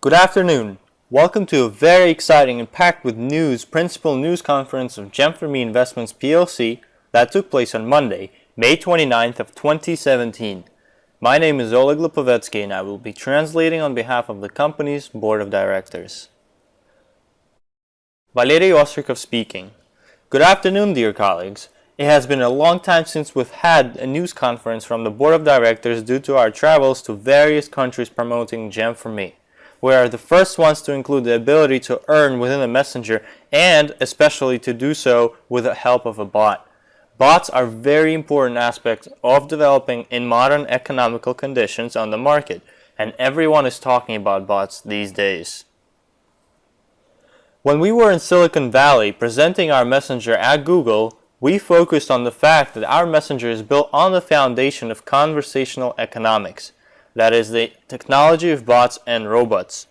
Good afternoon. Welcome to a very exciting and packed with news principal news conference of GEM4ME Investments PLC that took place on Monday, May 29th of 2017. My name is Oleg Lipovetsky and I will be translating on behalf of the company's board of directors. Valery Ostrikov speaking. Good afternoon, dear colleagues. It has been a long time since we've had a news conference from the board of directors due to our travels to various countries promoting GEM4ME. We are the first ones to include the ability to earn within a messenger and especially to do so with the help of a bot. Bots are very important aspects of developing in modern economical conditions on the market, and everyone is talking about bots these days. When we were in Silicon Valley presenting our messenger at Google, we focused on the fact that our messenger is built on the foundation of conversational economics. That is the technology of bots and robots.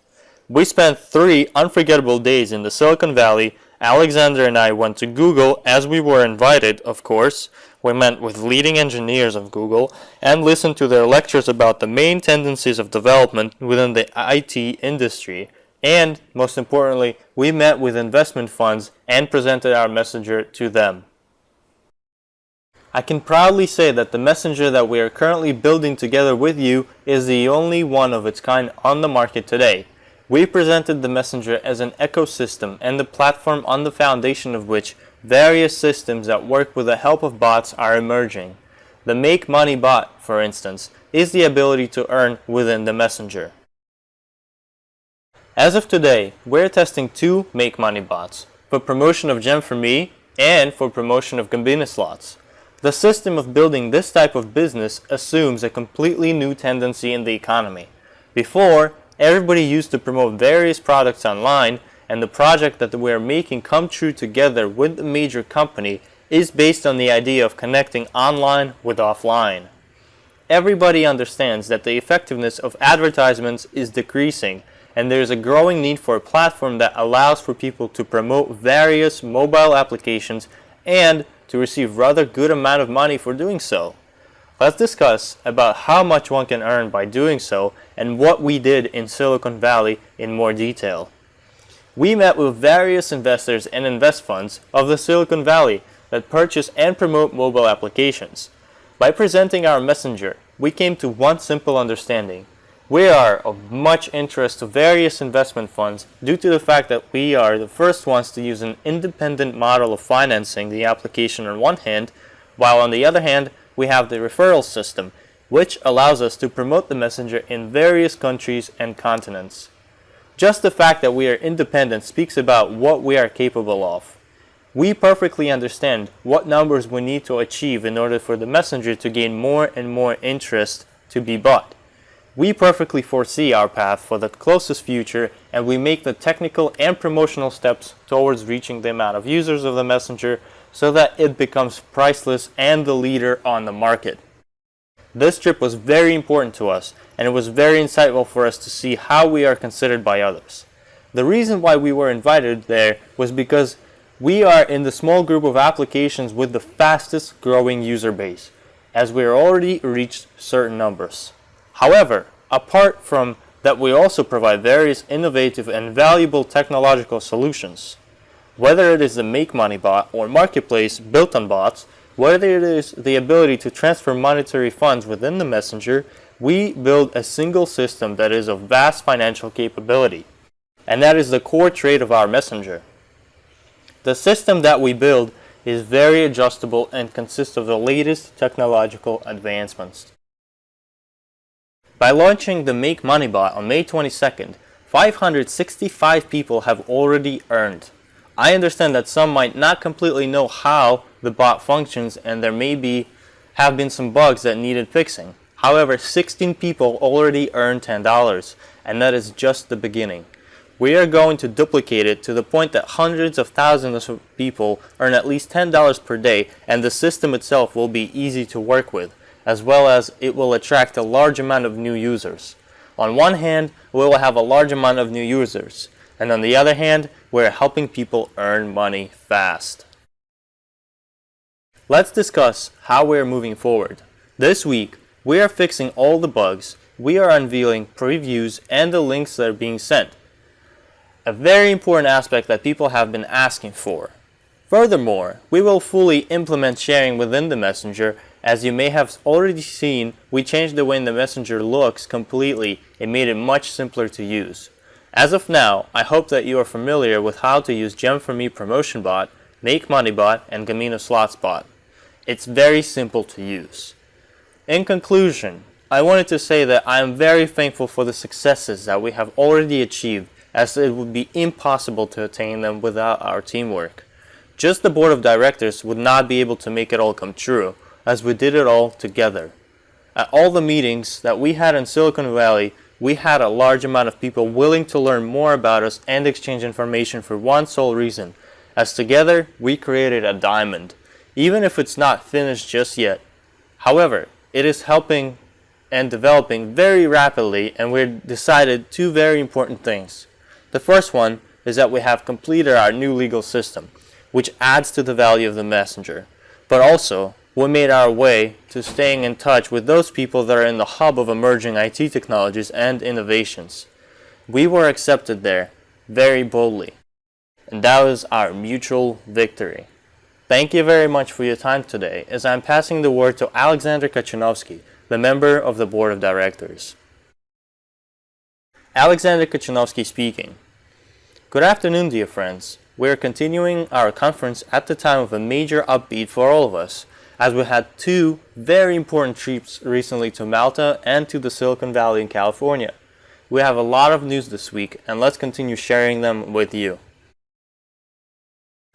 We spent 3 unforgettable days in the Silicon Valley. Alexander and I went to Google as we were invited, of course. We met with leading engineers of Google and listened to their lectures about the main tendencies of development within the IT industry. And, most importantly, we met with investment funds and presented our messenger to them. I can proudly say that the messenger that we are currently building together with you is the only one of its kind on the market today. We presented the messenger as an ecosystem and the platform on the foundation of which various systems that work with the help of bots are emerging. The Make Money bot, for instance, is the ability to earn within the messenger. As of today, we're testing 2 Make Money bots for promotion of GEM4ME and for promotion of Gambina slots. The system of building this type of business assumes a completely new tendency in the economy. Before, everybody used to promote various products online, and the project that we are making come true together with the major company is based on the idea of connecting online with offline. Everybody understands that the effectiveness of advertisements is decreasing, and there is a growing need for a platform that allows for people to promote various mobile applications and to receive rather good amount of money for doing so. Let's discuss about how much one can earn by doing so and what we did in Silicon Valley in more detail. We met with various investors and invest funds of the Silicon Valley that purchase and promote mobile applications. By presenting our messenger, we came to one simple understanding. We are of much interest to various investment funds due to the fact that we are the first ones to use an independent model of financing the application on one hand, while on the other hand we have the referral system, which allows us to promote the messenger in various countries and continents. Just the fact that we are independent speaks about what we are capable of. We perfectly understand what numbers we need to achieve in order for the messenger to gain more and more interest to be bought. We perfectly foresee our path for the closest future, and we make the technical and promotional steps towards reaching the amount of users of the messenger so that it becomes priceless and the leader on the market. This trip was very important to us, and it was very insightful for us to see how we are considered by others. The reason why we were invited there was because we are in the small group of applications with the fastest growing user base, as we are already reached certain numbers. However, apart from that, we also provide various innovative and valuable technological solutions. Whether it is the Make Money bot or marketplace built on bots, whether it is the ability to transfer monetary funds within the messenger, we build a single system that is of vast financial capability. And that is the core trait of our messenger. The system that we build is very adjustable and consists of the latest technological advancements. By launching the Make Money bot on May 22nd, 565 people have already earned. I understand that some might not completely know how the bot functions and there have been some bugs that needed fixing. However, 16 people already earned $10, and that is just the beginning. We are going to duplicate it to the point that hundreds of thousands of people earn at least $10 per day, and the system itself will be easy to work with, as well as it will attract a large amount of new users. On one hand, we will have a large amount of new users, and on the other hand, we're helping people earn money fast. Let's discuss how we're moving forward. This week, we are fixing all the bugs, we are unveiling previews and the links that are being sent. A very important aspect that people have been asking for. Furthermore, we will fully implement sharing within the Messenger. As you may have already seen, we changed the way the Messenger looks completely and made it much simpler to use. As of now, I hope that you are familiar with how to use GEM4ME Promotion Bot, Make Money Bot, and Gamino Slots Bot. It's very simple to use. In conclusion, I wanted to say that I am very thankful for the successes that we have already achieved, as it would be impossible to attain them without our teamwork. Just the board of directors would not be able to make it all come true, as we did it all together. At all the meetings that we had in Silicon Valley, we had a large amount of people willing to learn more about us and exchange information for one sole reason, as together we created a diamond, even if it's not finished just yet. However, it is helping and developing very rapidly, and we've decided two very important things. The first one is that we have completed our new legal system, which adds to the value of the Messenger, but also we made our way to staying in touch with those people that are in the hub of emerging IT technologies and innovations. We were accepted there very boldly, and that was our mutual victory. Thank you very much for your time today, as I'm passing the word to Alexander Kachanovsky, the member of the board of directors. Alexander Kachanovsky speaking. Good afternoon, dear friends. We are continuing our conference at the time of a major upbeat for all of us, as we had two very important trips recently to Malta and to the Silicon Valley in California. We have a lot of news this week, and let's continue sharing them with you.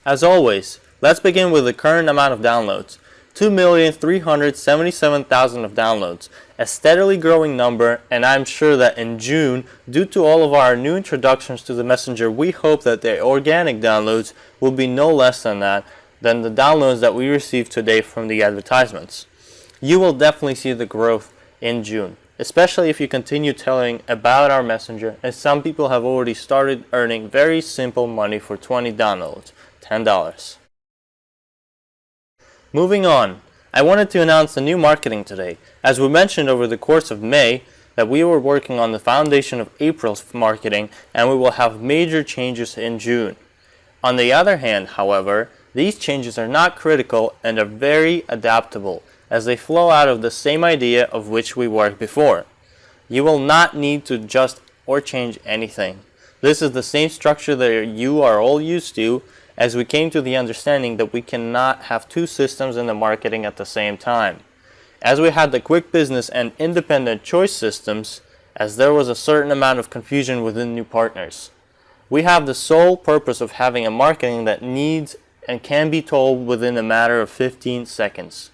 As always, let's begin with the current amount of downloads. 2,377,000 of downloads, a steadily growing number, and I'm sure that in June, due to all of our new introductions to the Messenger, we hope that the organic downloads will be no less than that, than the downloads that we received today from the advertisements. You will definitely see the growth in June, especially if you continue telling about our Messenger, as some people have already started earning very simple money for 20 downloads, $10. Moving on, I wanted to announce the new marketing today. As we mentioned over the course of May, that we were working on the foundation of April's marketing, and we will have major changes in June. On the other hand, however, these changes are not critical and are very adaptable, as they flow out of the same idea of which we worked before. You will not need to adjust or change anything. This is the same structure that you are all used to, as we came to the understanding that we cannot have two systems in the marketing at the same time. As we had the quick business and independent choice systems, as there was a certain amount of confusion within new partners. We have the sole purpose of having a marketing that needs and can be told within a matter of 15 seconds.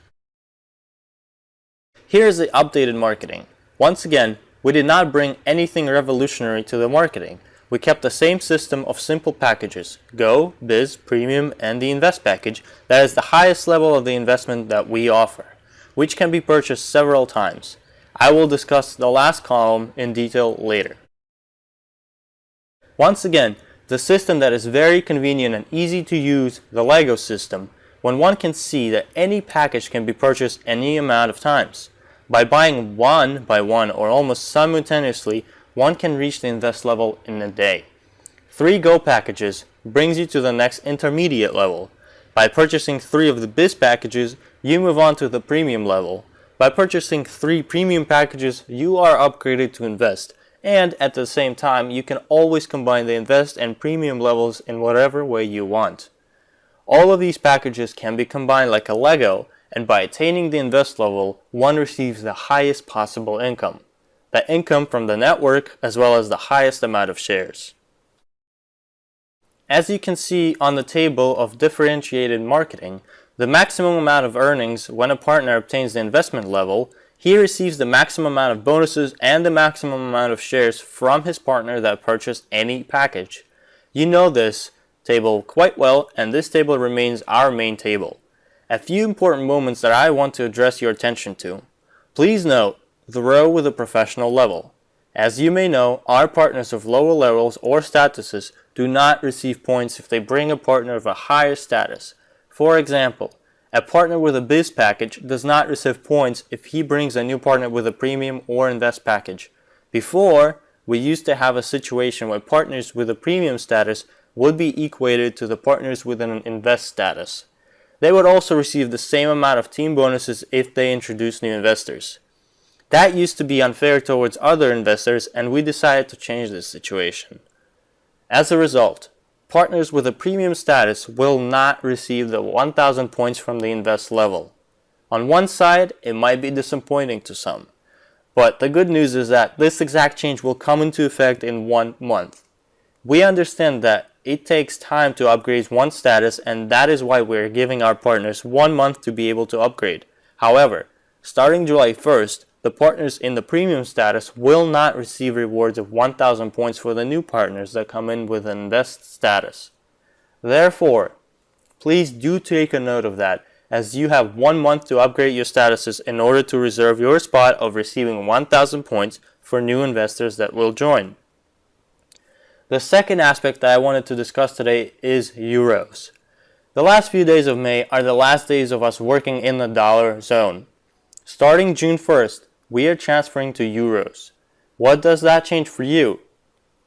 Here is the updated marketing. Once again, we did not bring anything revolutionary to the marketing. We kept the same system of simple packages, Go, Biz, Premium, and the Invest package that is the highest level of the investment that we offer, which can be purchased several times. I will discuss the last column in detail later. Once again, the system that is very convenient and easy to use, the Lego system, when one can see that any package can be purchased any amount of times. By buying one by one or almost simultaneously, one can reach the invest level in a day. 3 Go packages brings you to the next intermediate level. By purchasing 3 of the Biz packages, you move on to the Premium level. By purchasing 3 Premium packages, you are upgraded to Invest. And at the same time, you can always combine the Invest and Premium levels in whatever way you want. All of these packages can be combined like a Lego, and by attaining the Invest level, one receives the highest possible income. The income from the network, as well as the highest amount of shares. As you can see on the table of differentiated marketing, the maximum amount of earnings when a partner obtains the investment level, he receives the maximum amount of bonuses and the maximum amount of shares from his partner that purchased any package. You know this table quite well, and this table remains our main table. A few important moments that I want to address your attention to. Please note the row with the professional level. As you may know, our partners of lower levels or statuses do not receive points if they bring a partner of a higher status. For example, A partner with a biz package does not receive points if he brings a new partner with a premium or invest package. Before, we used to have a situation where partners with a premium status would be equated to the partners with an invest status. They would also receive the same amount of team bonuses if they introduce new investors. That used to be unfair towards other investors, and we decided to change this situation. As a result, partners with a premium status will not receive the 1,000 points from the invest level. On one side, it might be disappointing to some, but the good news is that this exact change will come into effect in 1 month. We understand that it takes time to upgrade one status, and that is why we're giving our partners 1 month to be able to upgrade. However, starting July 1st, the partners in the premium status will not receive rewards of 1,000 points for the new partners that come in with an invest status. Therefore, please do take a note of that, as you have 1 month to upgrade your statuses in order to reserve your spot of receiving 1,000 points for new investors that will join. The second aspect that I wanted to discuss today is euros. The last few days of May are the last days of us working in the dollar zone. Starting June 1st, we are transferring to euros. What does that change for you?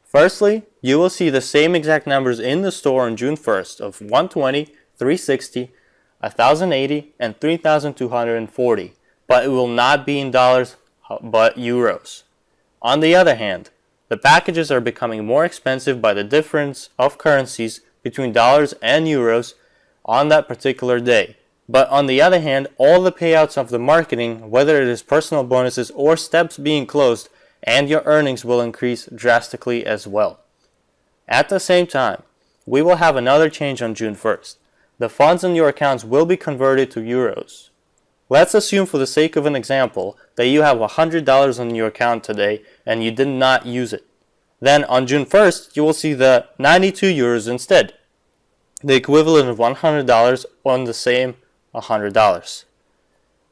Firstly, you will see the same exact numbers in the store on June 1st of 120, 360, 1,080, and 3,240, but it will not be in dollars but euros. On the other hand, the packages are becoming more expensive by the difference of currencies between dollars and euros on that particular day. But on the other hand, all the payouts of the marketing, whether it is personal bonuses or steps being closed, and your earnings will increase drastically as well. At the same time, we will have another change on June 1st. The funds in your accounts will be converted to euros. Let's assume, for the sake of an example, that you have $100 on your account today and you did not use it. Then on June 1st, you will see the 92 euros instead, the equivalent of $100 on the same $100.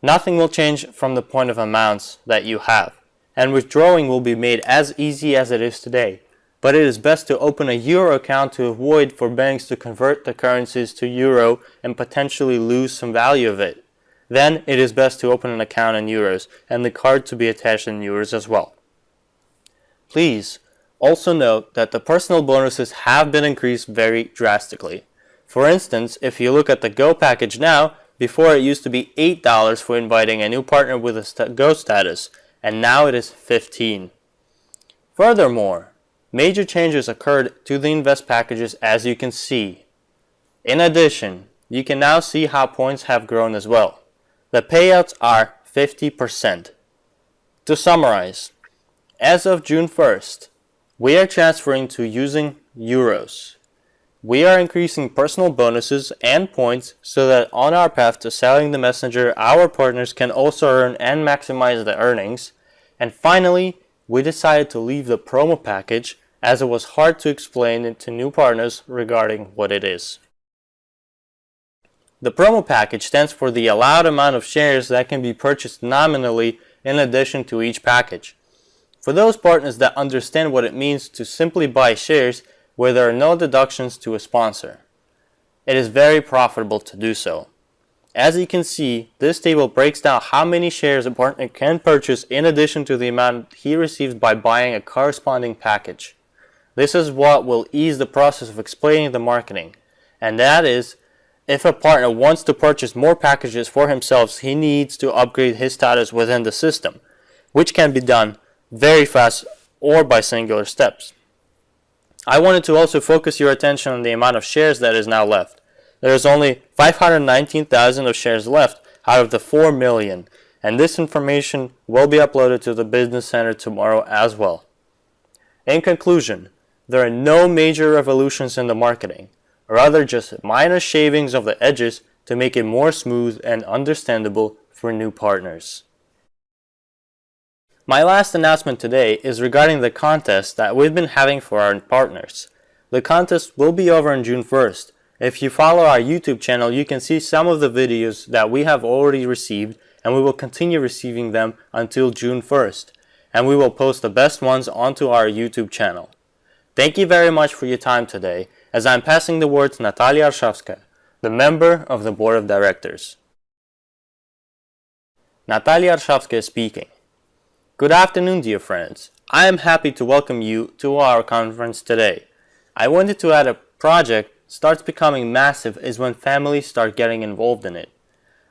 Nothing will change from the point of amounts that you have, and withdrawing will be made as easy as it is today. But it is best to open a euro account to avoid for banks to convert the currencies to euro and potentially lose some value of it. Then it is best to open an account in euros and the card to be attached in euros as well. Please also note that the personal bonuses have been increased very drastically. For instance, if you look at the Go package now, before it used to be $8 for inviting a new partner with a Go status, and now it is $15. Furthermore, major changes occurred to the invest packages, as you can see. In addition, you can now see how points have grown as well. The payouts are 50%. To summarize, as of June 1st, we are transferring to using euros. We are increasing personal bonuses and points so that on our path to selling the messenger, our partners can also earn and maximize the earnings. And finally, we decided to leave the promo package, as it was hard to explain it to new partners regarding what it is. The promo package stands for the allowed amount of shares that can be purchased nominally in addition to each package. For those partners that understand what it means to simply buy shares where there are no deductions to a sponsor, it is very profitable to do so. As you can see, this table breaks down how many shares a partner can purchase in addition to the amount he receives by buying a corresponding package. This is what will ease the process of explaining the marketing, and that is, if a partner wants to purchase more packages for himself, he needs to upgrade his status within the system, which can be done very fast or by singular steps. I wanted to also focus your attention on the amount of shares that is now left. There is only 519,000 of shares left out of the 4 million, and this information will be uploaded to the Business Center tomorrow as well. In conclusion, there are no major revolutions in the marketing, rather just minor shavings of the edges to make it more smooth and understandable for new partners. My last announcement today is regarding the contest that we've been having for our partners. The contest will be over on June 1st. If you follow our YouTube channel, you can see some of the videos that we have already received, and we will continue receiving them until June 1st. And we will post the best ones onto our YouTube channel. Thank you very much for your time today, as I'm passing the word to Natalia Arshavskaya, the member of the Board of Directors. Natalia Arshavskaya speaking. Good afternoon, dear friends. I am happy to welcome you to our conference today. I wanted to add a project starts becoming massive is when families start getting involved in it.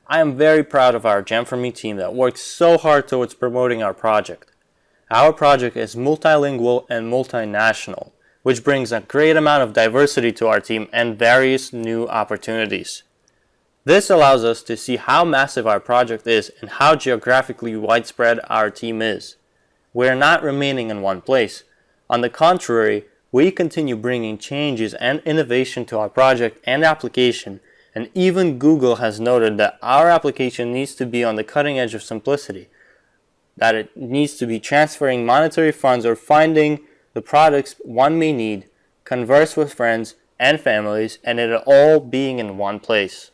I am very proud of our GEM4ME team that worked so hard towards promoting our project. Our project is multilingual and multinational, which brings a great amount of diversity to our team and various new opportunities. This allows us to see how massive our project is and how geographically widespread our team is. We are not remaining in one place. On the contrary, we continue bringing changes and innovation to our project and application, and even Google has noted that our application needs to be on the cutting edge of simplicity, that it needs to be transferring monetary funds or finding the products one may need, converse with friends and families, and it all being in one place.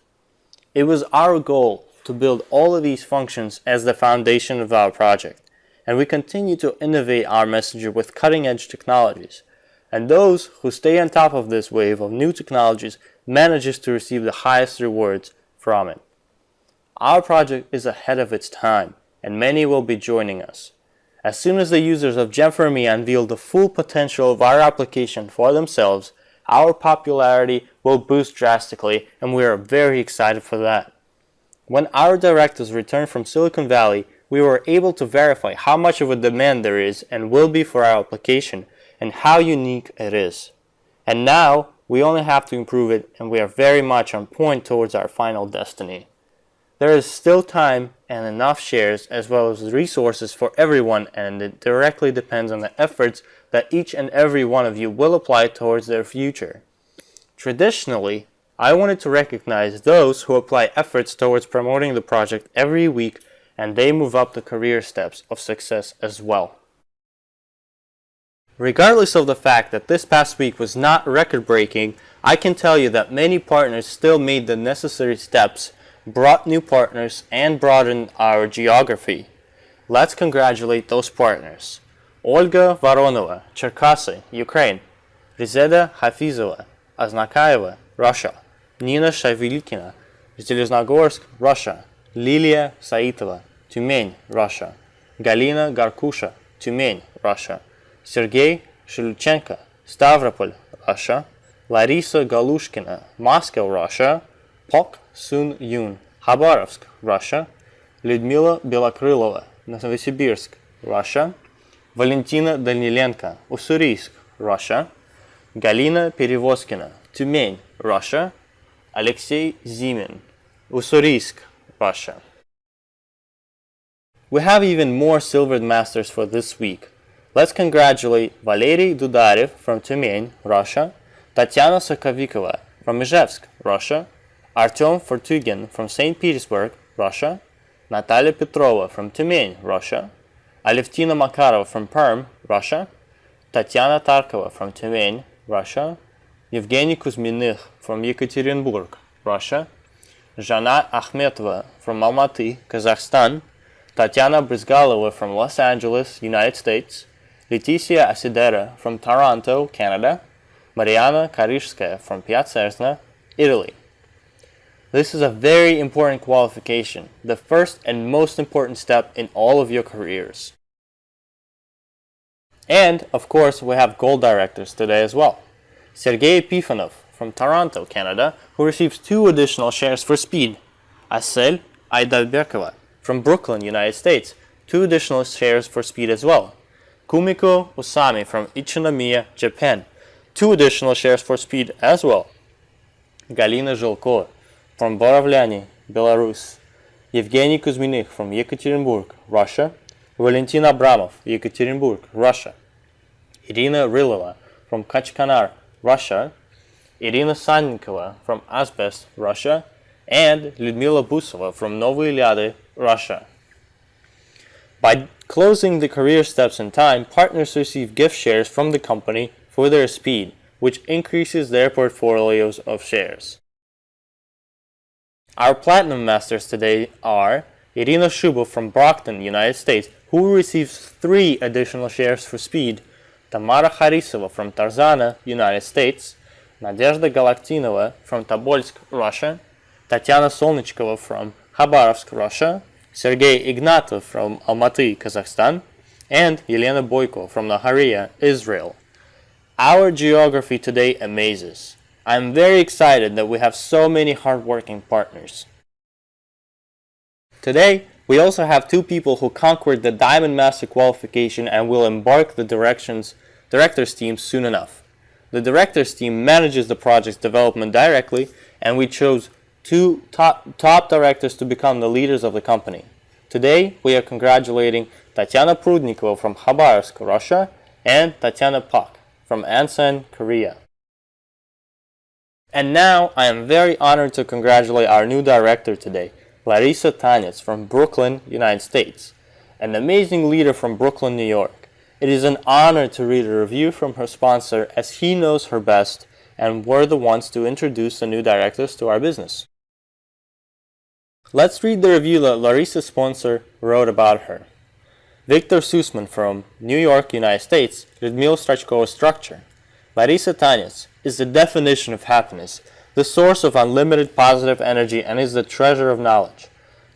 It was our goal to build all of these functions as the foundation of our project, and we continue to innovate our messenger with cutting-edge technologies. And those who stay on top of this wave of new technologies manages to receive the highest rewards from it. Our project is ahead of its time, and many will be joining us. As soon as the users of GEM4ME unveil the full potential of our application for themselves, our popularity will boost drastically, and we are very excited for that. When our directors returned from Silicon Valley, we were able to verify how much of a demand there is and will be for our application and how unique it is. And now, we only have to improve it, and we are very much on point towards our final destiny. There is still time and enough shares as well as resources for everyone, and it directly depends on the efforts that each and every one of you will apply towards their future. Traditionally, I wanted to recognize those who apply efforts towards promoting the project every week, and they move up the career steps of success as well. Regardless of the fact that this past week was not record-breaking, I can tell you that many partners still made the necessary steps, brought new partners, and broadened our geography. Let's congratulate those partners. Olga Voronova, Cherkasy, Ukraine. Rizeda Hafizova, Aznakaeva, Russia. Nina Shavilikina, Zeleznogorsk, Russia. Lilia Saitova, Tyumень, Russia. Galina Garkusha, Tyumень, Russia. Sergei Shiluchenko, Stavropol, Russia. Larisa Galushkina, Moscow, Russia. Pok Sun Yun, Khabarovsk, Russia. Lyudmila Belokrylova, Novosibirsk, Russia. Valentina Danilenko, Уссурийск, Russia. Galina Перевозкина, Tyumень, Russia. Alexei Zimin, Уссурийск, Russia. We have even more silvered masters for this week. Let's congratulate Valery Dudarev from Tyumень, Russia. Tatiana Sokovikova from Ijevsk, Russia. Artyom Fortugin from St. Petersburg, Russia. Natalia Petrova from Tyumень, Russia. Alevtina Makarova from Perm, Russia. Tatiana Tarkova from Tyumень, Russia. Evgeny Kuzminych from Yekaterinburg, Russia. Zhana Akhmetova from Almaty, Kazakhstan. Tatiana Brizgalova from Los Angeles, United States. Leticia Asidera from Toronto, Canada. Mariana Karishskaya from Piacenza, Italy. This is a very important qualification, the first and most important step in all of your careers. And, of course, we have gold directors today as well. Sergei Epifanov from Toronto, Canada, who receives 2 additional shares for speed. Asel Aidalbekova from Brooklyn, United States, 2 additional shares for speed as well. Kumiko Usami from Ichinomiya, Japan, 2 additional shares for speed as well. Galina Zhilko from Borovlyany, Belarus. Evgeny Kuzminych from Yekaterinburg, Russia. Valentin Abramov, Yekaterinburg, Russia. Irina Rylova from Kachkanar, Russia. Irina Sannikova from Asbest, Russia. And Lyudmila Busova from Novy Ilyady, Russia. By closing the career steps in time, partners receive gift shares from the company for their speed, which increases their portfolios of shares. Our Platinum Masters today are Irina Shubov from Brockton, United States, who receives 3 additional shares for speed, Tamara Harisova from Tarzana, United States, Nadezhda Galaktinova from Tobolsk, Russia, Tatiana Solnichkova from Khabarovsk, Russia, Sergey Ignatov from Almaty, Kazakhstan, and Elena Boyko from Nahariya, Israel. Our geography today amazes. I'm very excited that we have so many hardworking partners. Today, we also have two people who conquered the Diamond Master qualification and will embark the directors team soon enough. The directors team manages the project's development directly, and we chose two top directors to become the leaders of the company. Today, we are congratulating Tatiana Prudnikova from Khabarovsk, Russia, and Tatiana Pak from Ansan, Korea. And now, I am very honored to congratulate our new director today, Larisa Tanets from Brooklyn, United States, an amazing leader from Brooklyn, New York. It is an honor to read a review from her sponsor, as he knows her best, and we're the ones to introduce the new directors to our business. Let's read the review that Larisa's sponsor wrote about her. Victor Sussman from New York, United States, Lyudmila Strachkova's structure. Larisa Tanets is the definition of happiness, the source of unlimited positive energy, and is the treasure of knowledge.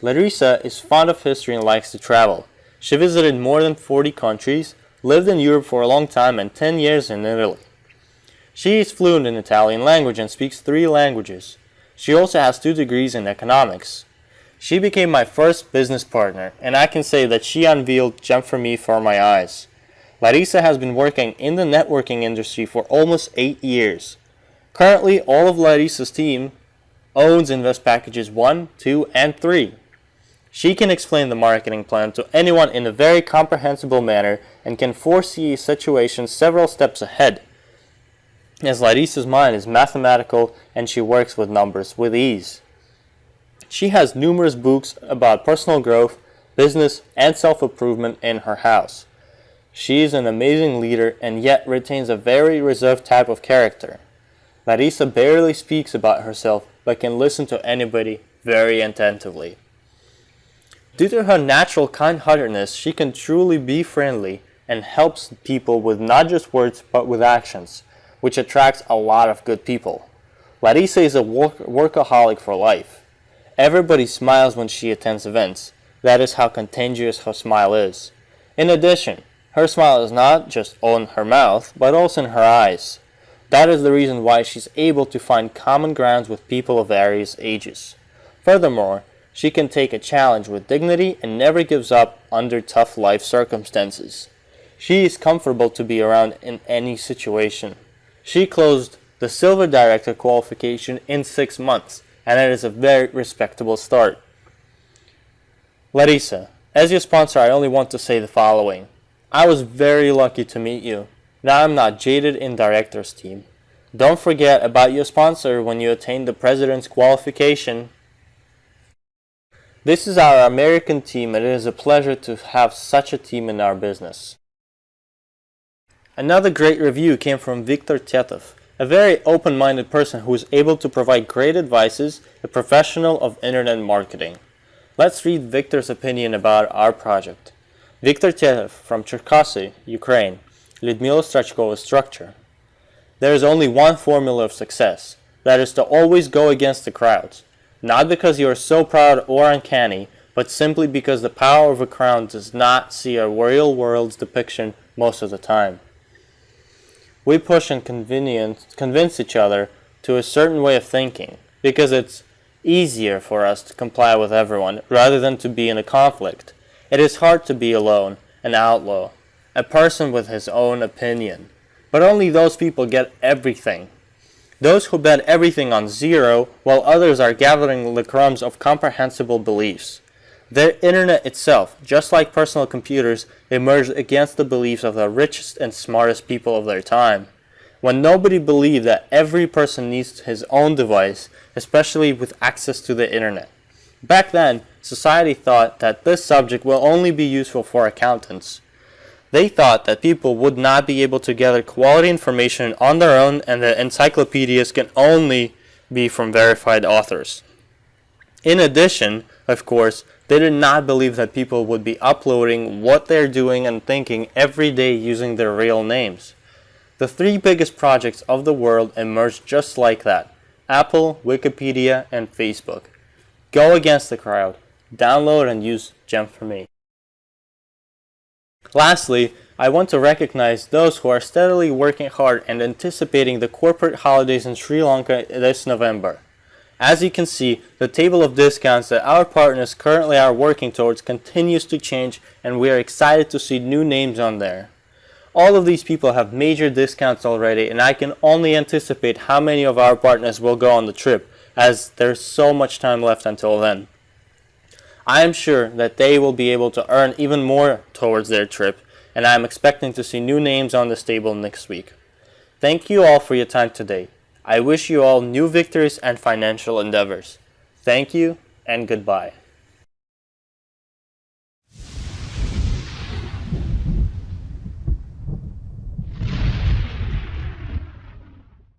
Larisa is fond of history and likes to travel. She visited more than 40 countries, lived in Europe for a long time, and 10 years in Italy. She is fluent in Italian language and speaks 3 languages. She also has 2 degrees in economics. She became my first business partner, and I can say that she unveiled GEM4ME for my eyes. Larisa has been working in the networking industry for almost 8 years. Currently, all of Larisa's team owns Invest Packages 1, 2, and 3. She can explain the marketing plan to anyone in a very comprehensible manner and can foresee situations several steps ahead, as Larisa's mind is mathematical and she works with numbers with ease. She has numerous books about personal growth, business, and self-improvement in her house. She is an amazing leader and yet retains a very reserved type of character. Larisa barely speaks about herself but can listen to anybody very attentively. Due to her natural kind-heartedness, she can truly be friendly and helps people with not just words but with actions, which attracts a lot of good people. Larisa is a workaholic for life. Everybody smiles when she attends events. That is how contagious her smile is. In addition, her smile is not just on her mouth but also in her eyes. That is the reason why she's able to find common grounds with people of various ages. Furthermore, she can take a challenge with dignity and never gives up under tough life circumstances. She is comfortable to be around in any situation. She closed the Silver Director qualification in 6 months, and that is a very respectable start. Larisa, as your sponsor, I only want to say the following. I was very lucky to meet you. Now I'm not jaded in director's team. Don't forget about your sponsor when you attain the president's qualification. This is our American team, and it is a pleasure to have such a team in our business. Another great review came from Viktor Tetov, a very open-minded person who is able to provide great advices, a professional of internet marketing. Let's read Viktor's opinion about our project. Viktor Tetov from Cherkasy, Ukraine. Lyudmila Strachkova's structure. There is only one formula of success, that is to always go against the crowds, not because you are so proud or uncanny, but simply because the power of a crowd does not see a real world's depiction most of the time. We push and convince each other to a certain way of thinking, because it's easier for us to comply with everyone rather than to be in a conflict. It is hard to be alone, an outlaw, a person with his own opinion. But only those people get everything. Those who bet everything on zero, while others are gathering the crumbs of comprehensible beliefs. The internet itself, just like personal computers, emerged against the beliefs of the richest and smartest people of their time. When nobody believed that every person needs his own device, especially with access to the internet. Back then, society thought that this subject will only be useful for accountants. They thought that people would not be able to gather quality information on their own, and that encyclopedias can only be from verified authors. In addition, of course, they did not believe that people would be uploading what they're doing and thinking every day using their real names. The 3 biggest projects of the world emerged just like that: Apple, Wikipedia, and Facebook. Go against the crowd. download and use GEM4ME. Lastly, I want to recognize those who are steadily working hard and anticipating the corporate holidays in Sri Lanka this November. As you can see, the table of discounts that our partners currently are working towards continues to change, and we are excited to see new names on there. All of these people have major discounts already, and I can only anticipate how many of our partners will go on the trip, as there's so much time left until then. I am sure that they will be able to earn even more towards their trip, and I am expecting to see new names on this table next week. Thank you all for your time today. I wish you all new victories and financial endeavors. Thank you and goodbye.